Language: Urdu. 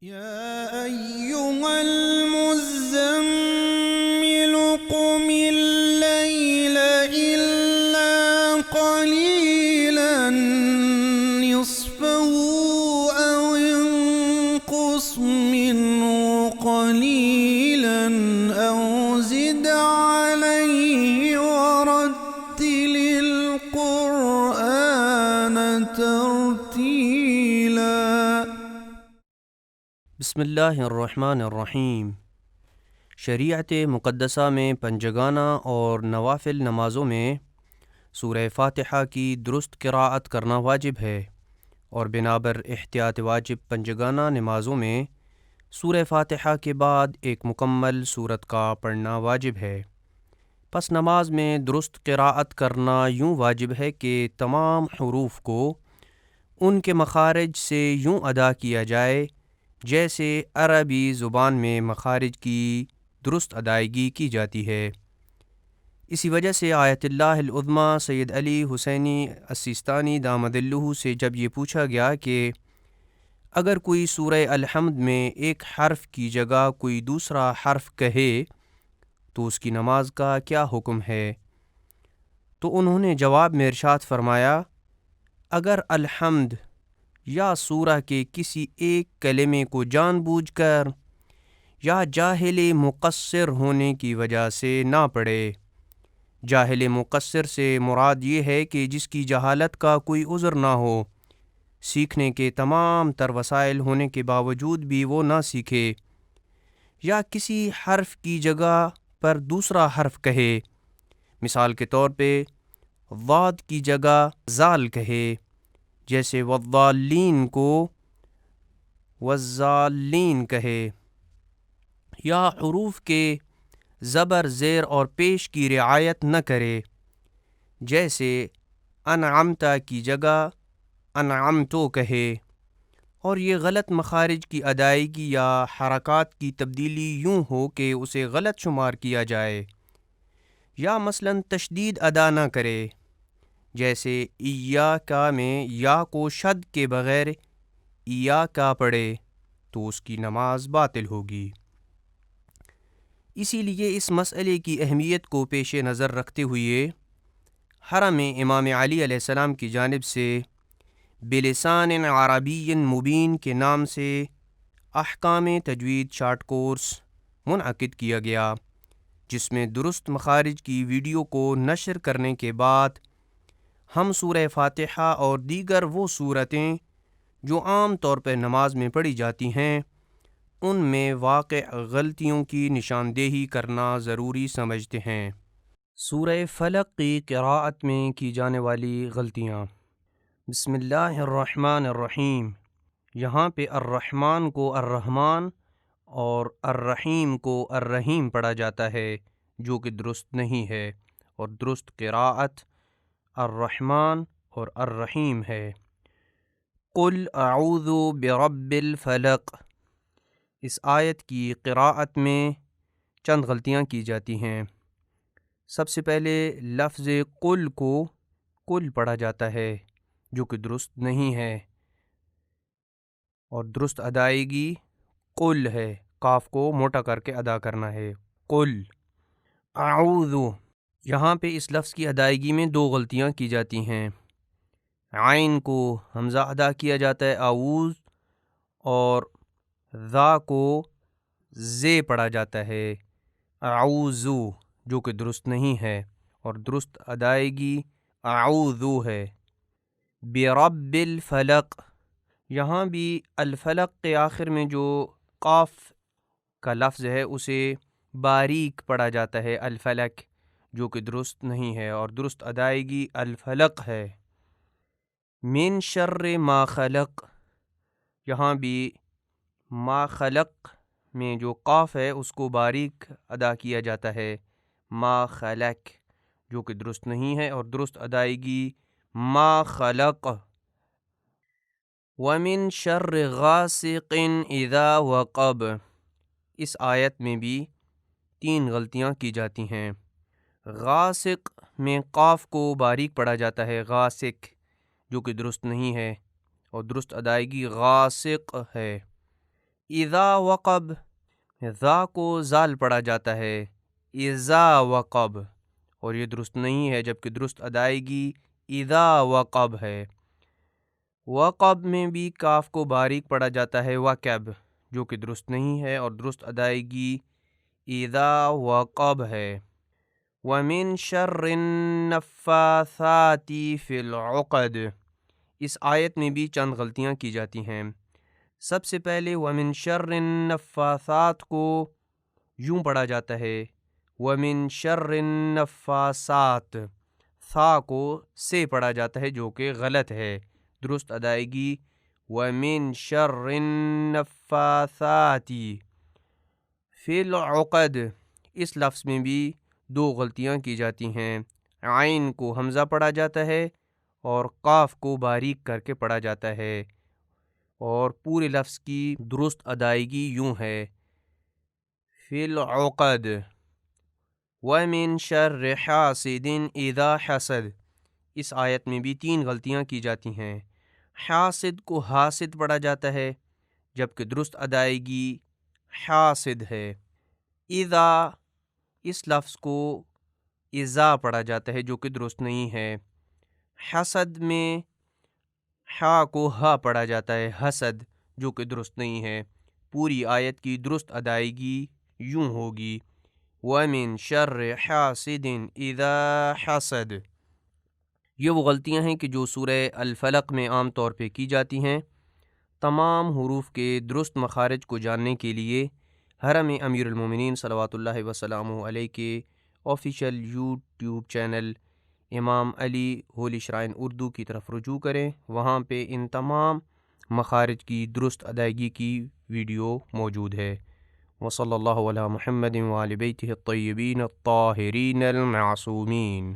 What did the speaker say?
يا أيها المزمل قم الليل إلا قليلا نصفه أو انقص منه قليلا أو زد عليه ورتل القرآن ترتيلا. بسم اللہ الرحمن الرحیم۔ شریعت مقدسہ میں پنجگانہ اور نوافل نمازوں میں سورہ فاتحہ کی درست قراءت کرنا واجب ہے، اور بنابر احتیاط واجب پنجگانہ نمازوں میں سورہ فاتحہ کے بعد ایک مکمل سورت کا پڑھنا واجب ہے۔ پس نماز میں درست قراءت کرنا یوں واجب ہے کہ تمام حروف کو ان کے مخارج سے یوں ادا کیا جائے جیسے عربی زبان میں مخارج کی درست ادائیگی کی جاتی ہے۔ اسی وجہ سے آیت اللہ العظمیٰ سید علی حسینی السیستانی دامد اللہ سے جب یہ پوچھا گیا کہ اگر کوئی سورہ الحمد میں ایک حرف کی جگہ کوئی دوسرا حرف کہے تو اس کی نماز کا کیا حکم ہے، تو انہوں نے جواب میں ارشاد فرمایا، اگر الحمد یا سورہ کے کسی ایک کلمے کو جان بوجھ کر یا جاہل مقصر ہونے کی وجہ سے نہ پڑھے۔ جاہل مقصر سے مراد یہ ہے کہ جس کی جہالت کا کوئی عذر نہ ہو، سیکھنے کے تمام تر وسائل ہونے کے باوجود بھی وہ نہ سیکھے، یا کسی حرف کی جگہ پر دوسرا حرف کہے، مثال کے طور پہ ضاد کی جگہ زال کہے، جیسے والضالین کو والضالین کہے، یا حروف کے زبر زیر اور پیش کی رعایت نہ کرے، جیسے انعمتا کی جگہ انعمتو کہے، اور یہ غلط مخارج کی ادائیگی یا حرکات کی تبدیلی یوں ہو کہ اسے غلط شمار کیا جائے، یا مثلاً تشدید ادا نہ کرے، جیسے ایاکا میں یا کو شد کے بغیر ایاکا پڑھے تو اس کی نماز باطل ہوگی۔ اسی لیے اس مسئلے کی اہمیت کو پیش نظر رکھتے ہوئے حرم امام علی علیہ السلام کی جانب سے بلسان عربی مبین کے نام سے احکام تجوید شارٹ کورس منعقد کیا گیا، جس میں درست مخارج کی ویڈیو کو نشر کرنے کے بعد ہم سورہ فاتحہ اور دیگر وہ سورتیں جو عام طور پر نماز میں پڑھی جاتی ہیں ان میں واقع غلطیوں کی نشاندہی کرنا ضروری سمجھتے ہیں۔ سورہ فلق کی قراءت میں کی جانے والی غلطیاں۔ بسم اللہ الرحمن الرحیم، یہاں پہ الرحمن کو الرحمن اور الرحیم کو الرحیم پڑھا جاتا ہے، جو کہ درست نہیں ہے، اور درست قراءت الرحمن اور الرحیم ہے۔ قل اعوذ برب الفلق، اس آیت کی قراءت میں چند غلطیاں کی جاتی ہیں۔ سب سے پہلے لفظ قل کو کل پڑھا جاتا ہے، جو کہ درست نہیں ہے، اور درست ادائیگی قل ہے، قاف کو موٹا کر کے ادا کرنا ہے، قل اعوذ۔ یہاں پہ اس لفظ کی ادائیگی میں دو غلطیاں کی جاتی ہیں، عین کو حمزہ ادا کیا جاتا ہے اعوذ، اور ذا کو زے پڑھا جاتا ہے اعوذ، جو کہ درست نہیں ہے، اور درست ادائیگی اعوذ ہے۔ برب الفلق، یہاں بھی الفلق کے آخر میں جو قاف کا لفظ ہے اسے باریک پڑھا جاتا ہے الفلق، جو کہ درست نہیں ہے، اور درست ادائیگی الفلق ہے۔ من شر ما خلق، یہاں بھی ما خلق میں جو قاف ہے اس کو باریک ادا کیا جاتا ہے ما خلق، جو کہ درست نہیں ہے، اور درست ادائیگی ما خلق۔ ومن شر غاسق اذا وقب، اس آیت میں بھی تین غلطیاں کی جاتی ہیں۔ غاسق میں قاف کو باریک پڑھا جاتا ہے غاسق، جو کہ درست نہیں ہے، اور درست ادائیگی غاسق ہے۔ اذا وقب، ذا کو زال پڑھا جاتا ہے اذا وقب، اور یہ درست نہیں ہے جبکہ درست ادائیگی اذا وقب ہے۔ وقب میں بھی کاف کو باریک پڑھا جاتا ہے وقب، جو کہ درست نہیں ہے، اور درست ادائیگی اذا وقب ہے۔ وَمِن شَرِّ النَّفَّاثَاتِ فِي الْعُقَدِ، اس آیت میں بھی چند غلطیاں کی جاتی ہیں۔ سب سے پہلے وَمِن شَرِّ النَّفَّاثَات کو یوں پڑھا جاتا ہے وَمِن شَرِّ النَّفَّاسَات، ثا کو سے پڑھا جاتا ہے جو کہ غلط ہے۔ درست ادائیگی وَمِن شَرِّ النَّفَّاثَاتِ فِي الْعُقَدِ۔ اس لفظ میں بھی دو غلطیاں کی جاتی ہیں، عین کو حمزہ پڑھا جاتا ہے اور قاف کو باریک کر کے پڑھا جاتا ہے، اور پورے لفظ کی درست ادائیگی یوں ہے فِي الْعُقَدِ وَمِن شَرِّ حَاسِدٍ إِذَا حَسَدَ۔ اس آیت میں بھی تین غلطیاں کی جاتی ہیں، حاسد کو حاسد پڑھا جاتا ہے جبکہ درست ادائیگی حاسد ہے۔ اذا، اس لفظ کو اذا پڑھا جاتا ہے جو کہ درست نہیں ہے۔ حسد میں حا کو ہا پڑھا جاتا ہے حسد، جو کہ درست نہیں ہے۔ پوری آیت کی درست ادائیگی یوں ہوگی وَمِن شَرِّ حَاسِدٍ إِذَا حَسَدَ۔ یہ وہ غلطیاں ہیں کہ جو سورہ الفلق میں عام طور پہ کی جاتی ہیں۔ تمام حروف کے درست مخارج کو جاننے کے لیے حرم امیر المومنین صلوات اللہ وسلامہ علیہ کے آفیشیل یوٹیوب چینل امام علی ہولی شرائن اردو کی طرف رجوع کریں، وہاں پہ ان تمام مخارج کی درست ادائیگی کی ویڈیو موجود ہے۔ وصلی اللہ علی محمد وآل بیتہ الطیبین الطاہرین المعصومین۔